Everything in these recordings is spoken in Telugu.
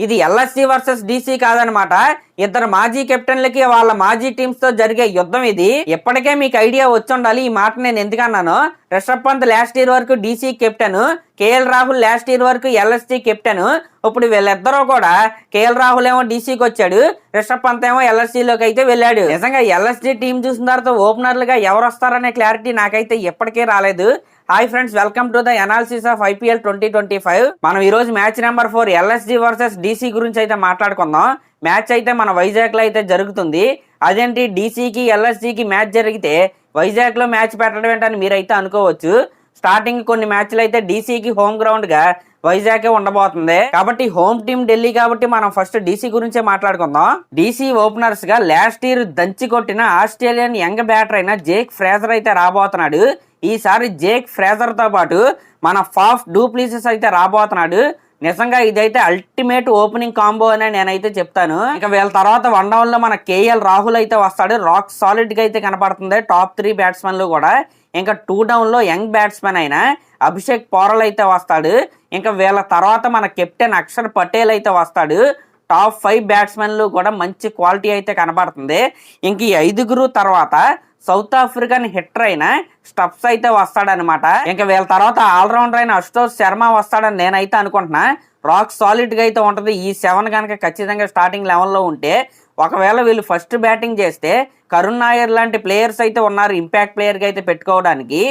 ఇది ఎల్ఎస్జీ వర్సెస్ డీసీ కాదనమాట. ఇద్దరు మాజీ కెప్టెన్లకి వాళ్ళ మాజీ టీమ్స్ తో జరిగే యుద్ధం ఇది. ఇప్పటికే మీకు ఐడియా వచ్చుండాలి ఈ మాట నేను ఎందుకన్నాను. రిషబ్ పంత్ లాస్ట్ ఇయర్ వరకు DC captain, KL Rahul last year వరకు ఎల్ఎస్జీ కెప్టెన్. ఇప్పుడు వీళ్ళిద్దరూ కూడా, కేఎల్ రాహుల్ ఏమో డీసీకి వచ్చాడు, రిషబ్ పంత్ ఏమో ఎల్ఎస్జీలోకి అయితే వెళ్ళాడు. నిజంగా ఎల్ఎస్జీ టీం చూసిన తర్వాత ఓపెనర్లుగా ఎవరు వస్తారనే క్లారిటీ నాకైతే ఎప్పటికే రాలేదు. Hi friends, welcome to the analysis of IPL 2025. మనం ఈ రోజు match number 4 LSG versus DC గురించి అయితే మాట్లాడుకుందాం. మ్యాచ్ అయితే మన వైజాగ్ లో అయితే జరుగుతుంది. అదేంటి డీసీకి ఎల్ఎస్జీకి మ్యాచ్ జరిగితే వైజాగ్ లో మ్యాచ్ పెట్టడం ఏంటని మీరైతే అనుకోవచ్చు. స్టార్టింగ్ కొన్ని మ్యాచ్లు అయితే డీసీకి హోమ్ గ్రౌండ్ గా వైజాగ్ ఉండబోతుంది. కాబట్టి హోమ్ టీమ్ ఢిల్లీ కాబట్టి మనం ఫస్ట్ డీసీ గురించే మాట్లాడుకుందాం. డీసీ ఓపెనర్స్ గా లాస్ట్ ఇయర్ దంచి కొట్టిన ఆస్ట్రేలియన్ యంగ్ బ్యాటర్ అయిన జేక్ ఫ్రేజర్ అయితే రాబోతున్నాడు. ఈసారి జేక్ ఫ్రేజర్ తో పాటు మన ఫాఫ్ డూ ప్లీసెస్ అయితే రాబోతున్నాడు. నిజంగా ఇదైతే అల్టిమేట్ ఓపెనింగ్ కాంబో అని నేనైతే చెప్తాను. ఇక వీళ్ళ తర్వాత వన్ డౌన్ లో మన కేఎల్ రాహుల్ అయితే వస్తాడు. రాక్ సాలిడ్ గా అయితే కనపడుతుంది టాప్ 3 బ్యాట్స్మెన్లు కూడా. ఇంకా 2 డౌన్ లో యంగ్ బ్యాట్స్మెన్ అయిన అభిషేక్ పోరల్ అయితే వస్తాడు. ఇంకా వీళ్ళ తర్వాత మన కెప్టెన్ అక్షర్ పటేల్ అయితే వస్తాడు. టాప్ 5 బ్యాట్స్మెన్లు కూడా మంచి క్వాలిటీ అయితే కనబడుతుంది. ఇంక ఈ 5 తర్వాత సౌత్ ఆఫ్రికన్ హిట్టర్ అయిన స్టప్స్ అయితే వస్తాడనమాట. ఇంకా వీళ్ళ తర్వాత ఆల్రౌండర్ అయిన అశుతోష్ శర్మ వస్తాడని నేనైతే అనుకుంటున్నా. రాక్ సాలిడ్ గా అయితే ఉంటది. ఈ 7 కనుక ఖచ్చితంగా స్టార్టింగ్ లెవెల్లో ఉంటే, ఒకవేళ వీళ్ళు ఫస్ట్ బ్యాటింగ్ చేస్తే కరుణ్ నాయర్ లాంటి ప్లేయర్స్ అయితే ఉన్నారు ఇంపాక్ట్ ప్లేయర్ గా అయితే పెట్టుకోవడానికి.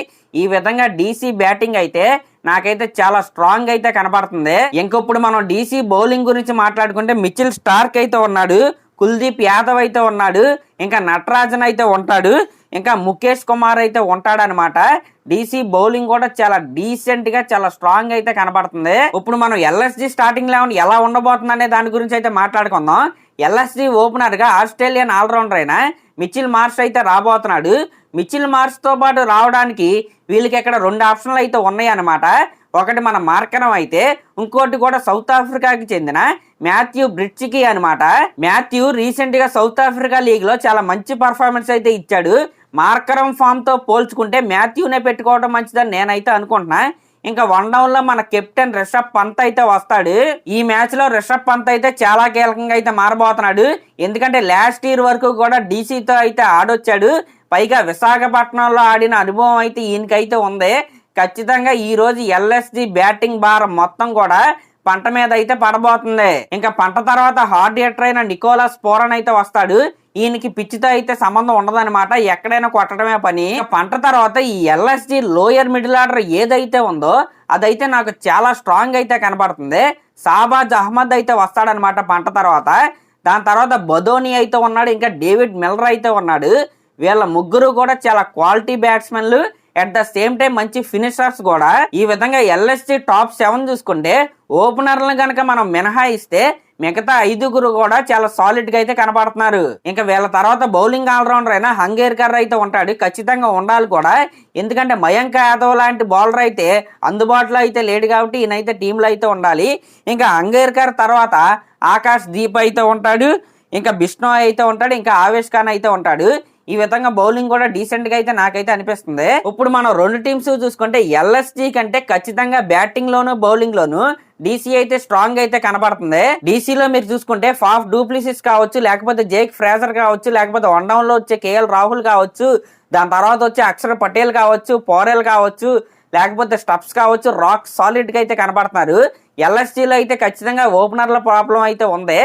ఈ విధంగా డీసీ బ్యాటింగ్ అయితే నాకైతే చాలా స్ట్రాంగ్ అయితే కనబడుతుంది. ఇంకొప్పుడు మనం డీసీ బౌలింగ్ గురించి మాట్లాడుకుంటే మిచిల్ స్టార్క్ అయితే ఉన్నాడు, కుల్దీప్ యాదవ్ అయితే ఉన్నాడు, ఇంకా నటరాజన్ అయితే ఉంటాడు, ఇంకా ముఖేష్ కుమార్ అయితే ఉంటాడనమాట. డీసీ బౌలింగ్ కూడా చాలా డీసెంట్ గా చాలా స్ట్రాంగ్ అయితే కనబడుతుంది. ఇప్పుడు మనం ఎల్ఎస్జీ స్టార్టింగ్ లెవెన్ ఎలా ఉండబోతుంది అనే దాని గురించి అయితే మాట్లాడుకుందాం. ఎల్ఎస్జీ ఓపెనర్ గా ఆస్ట్రేలియన్ ఆల్రౌండర్ అయిన మిచిల్ మార్ష్ అయితే రాబోతున్నాడు. మిచిల్ మార్ష్ తో పాటు రావడానికి వీళ్ళకి ఇక్కడ 2 ఆప్షన్లు అయితే ఉన్నాయి అనమాట. ఒకటి మన మార్కరం అయితే, ఇంకోటి కూడా సౌత్ ఆఫ్రికాకి చెందిన మాథ్యూ బ్రిడ్జికి అనమాట. మాథ్యూ రీసెంట్ గా సౌత్ ఆఫ్రికా లీగ్ లో చాలా మంచి పర్ఫార్మెన్స్ అయితే ఇచ్చాడు. మార్కరం ఫామ్ తో పోల్చుకుంటే మాథ్యూనే పెట్టుకోవడం మంచిదని నేనైతే అనుకుంటున్నా. ఇంకా వన్ డౌన్ లో మన కెప్టెన్ రిషబ్ పంత్ అయితే వస్తాడు. ఈ మ్యాచ్ లో రిషబ్ పంత్ అయితే చాలా కీలకంగా అయితే మారబోతున్నాడు. ఎందుకంటే లాస్ట్ ఇయర్ వరకు కూడా డీసీతో అయితే ఆడొచ్చాడు. పైగా విశాఖపట్నంలో ఆడిన అనుభవం అయితే ఈయనకైతే ఉంది. ఖచ్చితంగా ఈ రోజు ఎల్ఎస్జీ బ్యాటింగ్ భారం మొత్తం కూడా పంట మీద అయితే పడబోతుంది. ఇంకా పంట తర్వాత హార్డ్ హిట్టర్ అయిన నికోలస్ పూరన్ అయితే వస్తాడు. ఈయనకి పిచ్చితో అయితే సంబంధం ఉండదన్నమాట, ఎక్కడైనా కొట్టడమే పని. పంట తర్వాత ఈ ఎల్ఎస్జీ లోయర్ మిడిల్ ఆర్డర్ ఏదైతే ఉందో అదైతే నాకు చాలా స్ట్రాంగ్ అయితే కనబడుతుంది. షాబాజ్ అహ్మద్ అయితే వస్తాడనమాట పంట తర్వాత. దాని తర్వాత బదోని అయితే ఉన్నాడు, ఇంకా డేవిడ్ మిల్లర్ అయితే ఉన్నాడు. వీళ్ళ ముగ్గురు కూడా చాలా క్వాలిటీ బ్యాట్స్మెన్లు, అట్ ద సేమ్ టైం మంచి ఫినిషర్స్ కూడా. ఈ విధంగా ఎల్ఎస్జీ టాప్ 7 చూసుకుంటే ఓపెనర్లను కనుక మనం మినహాయిస్తే మిగతా 5 కూడా చాలా సాలిడ్ గా అయితే కనబడుతున్నారు. ఇంకా వీళ్ళ తర్వాత బౌలింగ్ ఆల్రౌండర్ అయినా హంగేర్కర్ అయితే ఉంటాడు, ఖచ్చితంగా ఉండాలి కూడా. ఎందుకంటే మయాంక్ యాదవ్ లాంటి బౌలర్ అయితే అందుబాటులో అయితే లేడు కాబట్టి ఈయనైతే టీంలో అయితే ఉండాలి. ఇంకా హంగేర్కర్ తర్వాత ఆకాష్ దీప్ అయితే ఉంటాడు, ఇంకా బిష్ణో అయితే ఉంటాడు, ఇంకా ఆవేష్ ఖాన్ అయితే ఉంటాడు. ఈ విధంగా బౌలింగ్ కూడా డీసెంట్ గా అయితే నాకైతే అనిపిస్తుంది. ఇప్పుడు మనం 2 టీమ్స్ చూసుకుంటే ఎల్ఎస్జీ కంటే ఖచ్చితంగా బ్యాటింగ్ లోను బౌలింగ్ లోను డీసీ అయితే స్ట్రాంగ్ అయితే కనబడుతుంది. డీసీలో మీరు చూసుకుంటే ఫాఫ్ డూ ప్లీసెస్ కావచ్చు, లేకపోతే జేక్ ఫ్రేజర్ కావచ్చు, లేకపోతే వన్ డౌన్ లో వచ్చే కేఎల్ రాహుల్ కావచ్చు, దాని తర్వాత వచ్చే అక్షర్ పటేల్ కావచ్చు, పోరెల్ కావచ్చు, లేకపోతే స్టప్స్ కావచ్చు, రాక్ సాలిడ్ గా అయితే కనబడుతున్నారు. ఎల్ఎస్జీలో అయితే ఖచ్చితంగా ఓపెనర్ల ప్రాబ్లం అయితే ఉంది.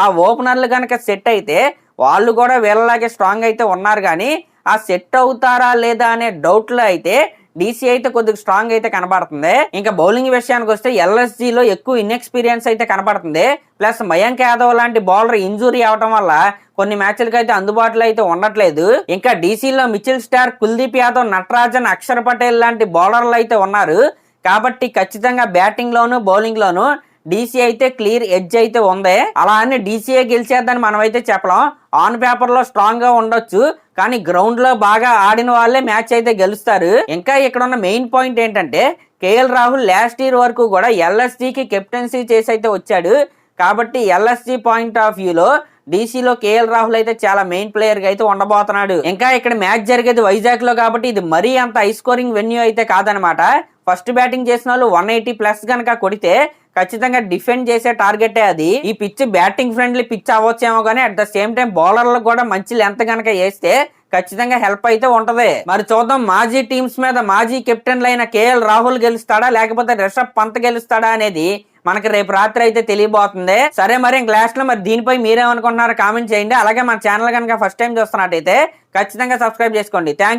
ఆ ఓపెనర్లు కనుక సెట్ అయితే వాళ్ళు కూడా వీళ్ళలాగే స్ట్రాంగ్ అయితే ఉన్నారు, కానీ ఆ సెట్ అవుతారా లేదా అనే డౌట్ లో అయితే డీసీ అయితే కొద్దిగా స్ట్రాంగ్ అయితే కనబడుతుంది. ఇంకా బౌలింగ్ విషయానికి వస్తే ఎల్ఎస్జీలో ఎక్కువ ఇన్ఎక్స్పీరియన్స్ అయితే కనబడుతుంది. ప్లస్ మయాంక్ యాదవ్ లాంటి బౌలర్ ఇంజురీ అవడం వల్ల కొన్ని మ్యాచ్లకి అయితే అందుబాటులో అయితే ఉండట్లేదు. ఇంకా డీసీలో మిచిల్ స్టార్క్, కుల్దీప్ యాదవ్, నటరాజన్, అక్షర్ పటేల్ లాంటి బౌలర్లు అయితే ఉన్నారు. కాబట్టి ఖచ్చితంగా బ్యాటింగ్ లోను బౌలింగ్ లోను డీసీ అయితే క్లియర్ ఎడ్జ్ అయితే ఉంది. అలా అని డీసీఏ గెలిచేద్దని మనం అయితే చెప్పలేం. ఆన్ పేపర్ లో స్ట్రాంగ్ గా ఉండొచ్చు, కానీ గ్రౌండ్ లో బాగా ఆడిన వాళ్ళే మ్యాచ్ అయితే గెలుస్తారు. ఇంకా ఇక్కడ ఉన్న మెయిన్ పాయింట్ ఏంటంటే కేఎల్ రాహుల్ లాస్ట్ ఇయర్ వరకు కూడా ఎల్ఎస్జీకి కెప్టెన్సీ చేసి అయితే వచ్చాడు. కాబట్టి ఎల్ఎస్జీ పాయింట్ ఆఫ్ వ్యూలో డీసీలో కేఎల్ రాహుల్ అయితే చాలా మెయిన్ ప్లేయర్ గా అయితే ఉండబోతున్నాడు. ఇంకా ఇక్కడ మ్యాచ్ జరిగేది వైజాగ్ లో కాబట్టి ఇది మరీ అంత హై స్కోరింగ్ వెన్యూ అయితే కాదనమాట. ఫస్ట్ బ్యాటింగ్ చేసిన వాళ్ళు 180+ గనక కొడితే ఖచ్చితంగా డిఫెండ్ చేసే టార్గెటే అది. ఈ పిచ్ బ్యాటింగ్ ఫ్రెండ్లీ పిచ్ అవ్వచ్చేమో కానీ అట్ ద సేమ్ టైం బౌలర్లకు కూడా మంచి లెంత్ గనక వేస్తే ఖచ్చితంగా హెల్ప్ అయితే ఉంటది. మరి చూద్దాం మాజీ టీమ్స్ మీద మాజీ కెప్టెన్లు అయిన కేఎల్ రాహుల్ గెలుస్తాడా లేకపోతే రిషబ్ పంత్ గెలుస్తాడా అనేది మనకి రేపు రాత్రి అయితే తెలియబోతుంది. సరే మరి ఇంక లాస్ట్ లో మరి దీనిపై మీరేమనుకుంటున్నారో కామెంట్ చేయండి. అలాగే మన ఛానల్ కనుక ఫస్ట్ టైం చూస్తున్నట్టయితే ఖచ్చితంగా సబ్స్క్రైబ్ చేసుకోండి. Thank you.